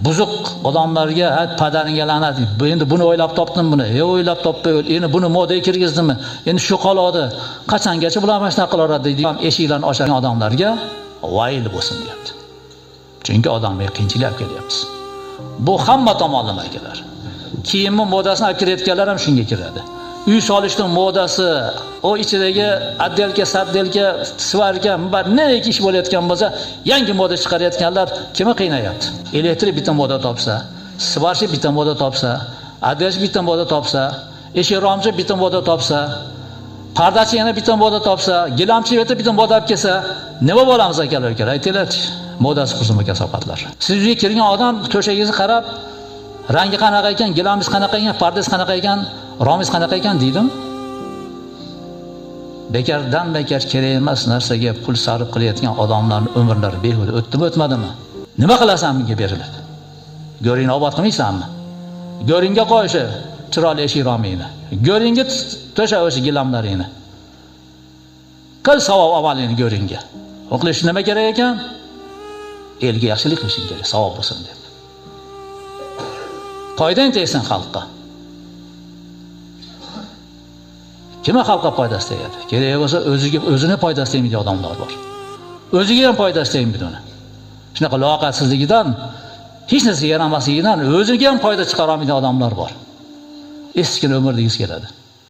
buzuq odamlarga padaringga la'nat. Endi buni o'ylab topdim buni. O'ylab topdi. Endi buni modaga kirgizdimmi? Endi shu qoladi. Qachongacha bular mana shunaqa qilaveradi deydigan eshiklarni ochadigan odamlarga vayl bo'lsin deyapti. Chunki odamga qiyinchilik olib kelyapmiz. Bu hamma tomonlamagilar. Kiyimni modasini olib kirayotganlar ham shunga kiradi. Uy solishning modasi, o ichidagi addelka, saddelka, svarka, neki ish bo'layotgan bo'lsa, yangi moda chiqarayotganlar kimni qiynayapti? Elektrik bitta moda topsa, svarchi bitta moda topsa, addelchi bitta moda topsa, eshik-romchi bitta moda topsa, pardachi yana bitta moda topsa, gilamchi bitta moda olib kelsa, nima bo'lamiz akalar? Aytinglarchi. Modasi qursin kasofatlar. Sizga kirgan odam to'shagingizni qarab, rangi qanaqa ekan, gilamingiz qanaqa ekan, pardangiz qanaqa ekan, romingiz qanaqa ekan deydimi? Bekardan bekar kerak emas narsaga pul sarf qilayotgan odamlarning umrlari behuda o'tdimi, o'tmadimi? Nima qilasan bunga beriladi? Go'ringni obod qilmaysanmi? Go'ringga qo'yishi chiroyli eshik romingni. Go'ringga to'sha o'sha gilamlaringni. Qil savob amalingni go'ringga. O'qilish nima kerak ekan? Elga yaxshilik qilishing kerak, savob bo'lsin deb. Foydang tegsin xalqqa. Kimga xalqqa foydasi tegadi? Kerak bo'lsa o'zini foydasi tegmaydigan odamlar bor. O'ziga ham foydasi tegmaydi uni. Shunaqa loqatsizligidan, hech narsaga yaramasligidan o'ziga ham foyda chiqara olmaydigan odamlar bor. Eskini umringiz keladi.